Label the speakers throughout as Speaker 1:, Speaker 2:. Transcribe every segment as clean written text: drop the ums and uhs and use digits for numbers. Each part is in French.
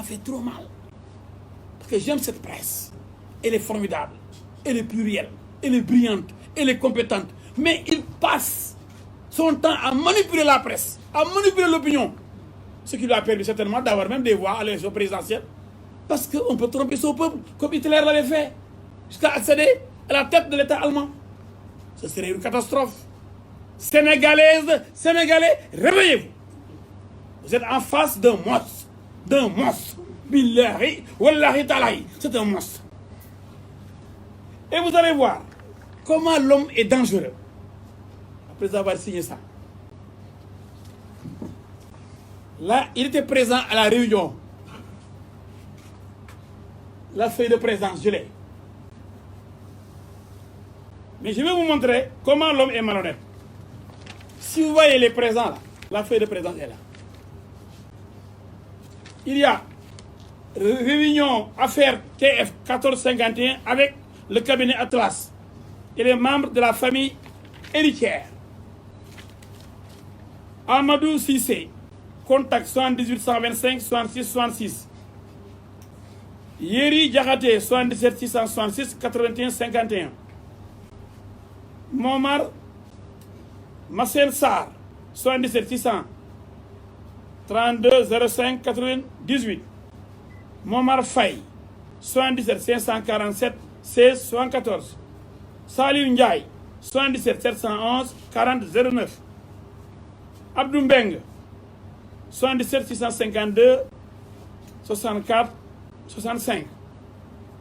Speaker 1: fait trop mal. Parce que j'aime cette presse. Elle est formidable, elle est plurielle, elle est brillante, elle est compétente. Mais il passe son temps à manipuler la presse, à manipuler l'opinion. Ce qui lui a permis certainement d'avoir même des voix à l'élection présidentielle. Parce qu'on peut tromper son peuple, comme Hitler l'avait fait, jusqu'à accéder à la tête de l'État allemand. Ce serait une catastrophe. Sénégalaises, Sénégalais, réveillez-vous. Vous êtes en face d'un monstre. D'un monstre. Billahi, wallahi talahi. C'est un monstre. Et vous allez voir comment l'homme est dangereux. Après avoir signé ça. Là, il était présent à la réunion. La feuille de présence, je l'ai. Mais je vais vous montrer comment l'homme est malhonnête. Si vous voyez les présents là, la feuille de présence est là. Il y a réunion affaire TF 1451 avec le cabinet Atlas et les membres de la famille héritière. Amadou Sissé, contact 78 125 66 66. Yeri Diakhaté 77 666 81 51. Momar Massel Sarr 77 600 32 05 98. Momar Faye 77 547 16 74. Salih Ndiaye 77 711 40 09. Abdou Mbeng 77 652 64 65.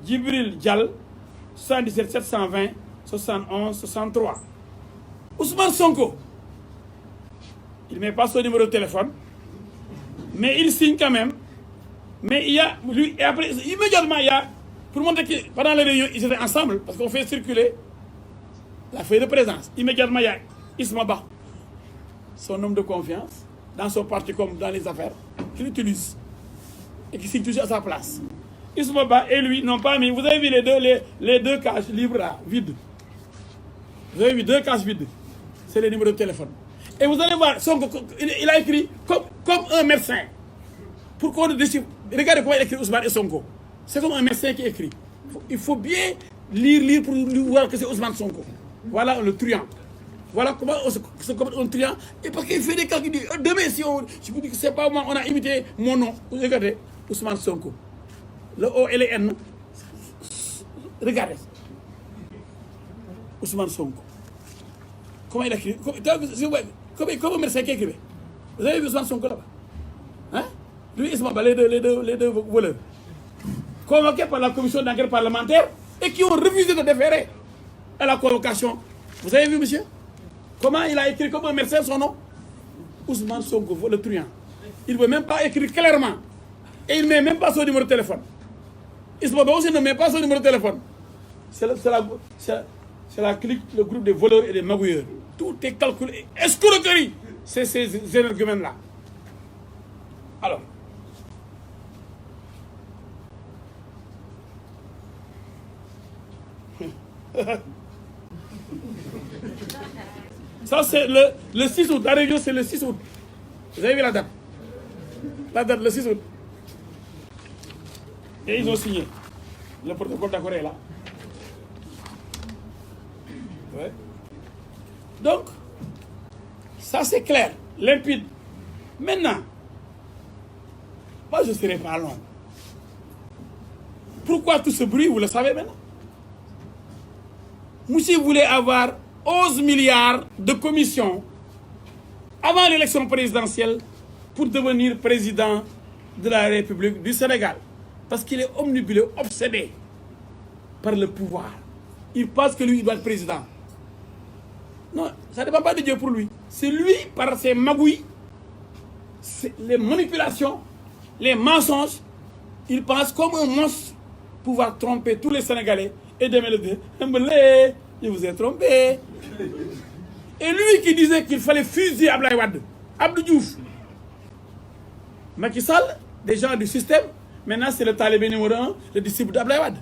Speaker 1: Djibril Dial 77 720 71 63. Ousmane Sonko, il ne met pas son numéro de téléphone, mais il signe quand même. Mais il y a, lui, et après, immédiatement, il y a, pour montrer que pendant les réunions, ils étaient ensemble, parce qu'on fait circuler la feuille de présence. Immédiatement, il y a Isma Ba, son homme de confiance, dans son parti comme dans les affaires, qu'il utilise et qui signe toujours à sa place. Isma Ba et lui n'ont pas mis, vous avez vu les deux cases libres là, vides. Vous avez vu deux cases vides. C'est les numéros de téléphone. Et vous allez voir, il a écrit comme un médecin. Pourquoi on décide? Regardez comment il écrit Ousmane et Sonko. C'est comme un médecin qui écrit. Il faut bien lire pour voir que c'est Ousmane Sonko. Voilà le truand. Voilà comment on se comporte un truand. Et parce qu'il fait des calculs. Demain, si je vous dis que c'est pas moi, on a imité mon nom. Regardez, Ousmane Sonko. Le O et le N. Regardez. Ousmane Sonko. Comment il a écrit? Comme un médecin qui écrivait. Vous avez vu Ousmane Sonko là-bas? Hein? Lui, Isma Ba, les deux voleurs. Convoqués par la commission d'enquête parlementaire et qui ont refusé de déférer à la convocation. Vous avez vu, monsieur? Comment il a écrit comme un médecin son nom? Ousmane Sonko, le truand. Il ne veut même pas écrire clairement. Et il ne met même pas son numéro de téléphone. Isma Ba aussi ne met pas son numéro de téléphone. C'est la clique, le groupe des voleurs et des magouilleurs. Tout est calculé. Escroquerie. C'est ces énergumènes-là. Alors. Ça, c'est le 6 août. La réunion, c'est le 6 août. Vous avez vu la date? La date, le 6 août. Et ils ont signé. Le protocole d'accord est là. Ouais. Donc, ça c'est clair, limpide. Maintenant, moi je ne serai pas long. Pourquoi tout ce bruit, vous le savez maintenant? Monsieur voulait avoir 11 milliards de commissions avant l'élection présidentielle pour devenir président de la République du Sénégal. Parce qu'il est omnibulé, obsédé par le pouvoir. Il pense que lui, il doit être président. Non, ça ne dépend pas de Dieu pour lui. C'est lui, par ses magouilles, les manipulations, les mensonges, il pense comme un monstre pouvoir tromper tous les Sénégalais et demain le dire, je vous ai trompé. Et lui qui disait qu'il fallait fusiller Abdoulaye Wade, Abdou Diouf, Macky Sall, des gens du système, maintenant c'est le talibé numéro 1, le disciple d'Abdoulaye Wade.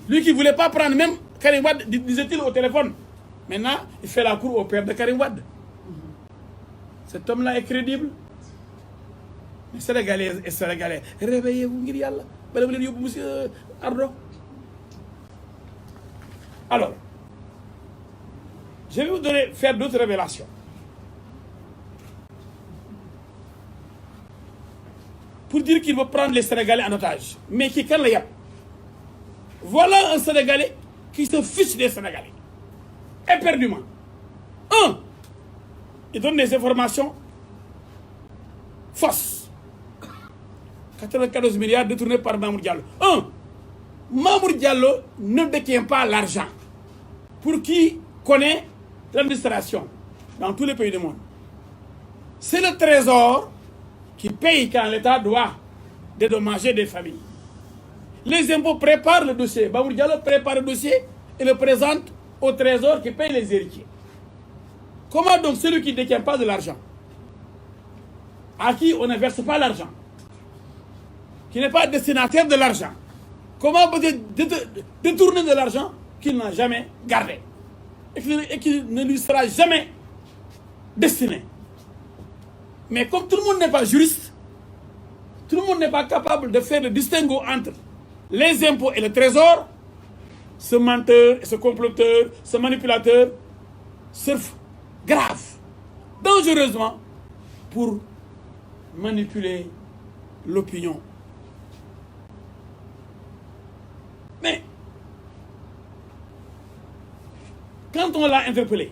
Speaker 1: Lui qui ne voulait pas prendre même Karim Wade, disait-il au téléphone. Maintenant, il fait la cour au père de Karim Wade. Cet homme-là est crédible. Mais Sénégalais et Sénégalais, réveillez-vous, ngir yàlla. Bala leen yóbbu monsieur Ardo. Alors, je vais vous faire d'autres révélations. Pour dire qu'il veut prendre les Sénégalais en otage. Mais qui quand le yap. Voilà un Sénégalais qui se fiche des Sénégalais. Éperdument. Un, il donne des informations fausses. 94 milliards détournés par Mamour Diallo. Un, Mamour Diallo ne détient pas l'argent. Pour qui connaît l'administration dans tous les pays du monde. C'est le trésor qui paye quand l'État doit dédommager des familles. Les impôts préparent le dossier. Mamour Diallo prépare le dossier et le présente au trésor qui paye les héritiers. Comment donc celui qui ne détient pas de l'argent, à qui on ne verse pas l'argent, qui n'est pas destinataire de l'argent, comment peut-il détourner de l'argent qu'il n'a jamais gardé et qui ne lui sera jamais destiné? Mais comme tout le monde n'est pas juriste, tout le monde n'est pas capable de faire le distinguo entre les impôts et le trésor, ce menteur, ce comploteur, ce manipulateur surfe grave, dangereusement, pour manipuler l'opinion. Mais, quand on l'a interpellé,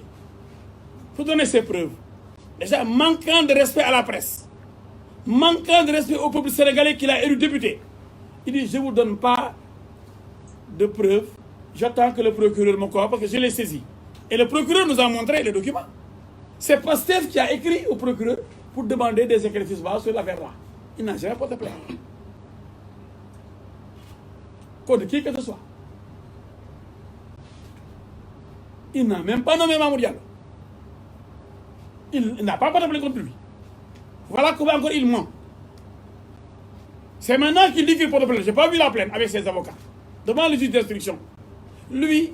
Speaker 1: pour donner ses preuves, déjà manquant de respect à la presse, manquant de respect au peuple sénégalais qu'il a élu député, il dit, je ne vous donne pas de preuves, j'attends que le procureur me croie parce que je l'ai saisi. Et le procureur nous a montré les documents. C'est Pastef qui a écrit au procureur pour demander des éclaircissements sur l'affaire-là. Il n'a jamais porté plainte. Contre qui que ce soit. Il n'a même pas nommé Mamour Diallo. Il n'a pas porté plainte contre lui. Voilà comment encore il ment. C'est maintenant qu'il dit qu'il porte plainte. Je n'ai pas vu la plainte avec ses avocats. Devant le juge d'instruction. Lui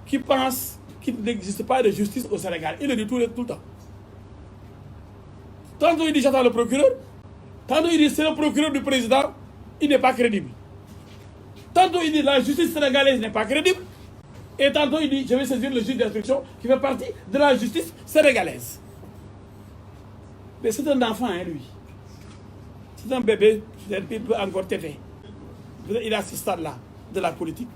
Speaker 1: qui pense qu'il n'existe pas de justice au Sénégal. Il le dit tout le temps. Tantôt il dit j'attends le procureur. Tantôt il dit c'est le procureur du président. Il n'est pas crédible. Tantôt il dit la justice sénégalaise n'est pas crédible. Et tantôt il dit je vais saisir le juge d'instruction qui fait partie de la justice sénégalaise. Mais c'est un enfant, hein, lui. C'est un bébé, il peut encore t'aider. Il est à ce stade-là de la politique.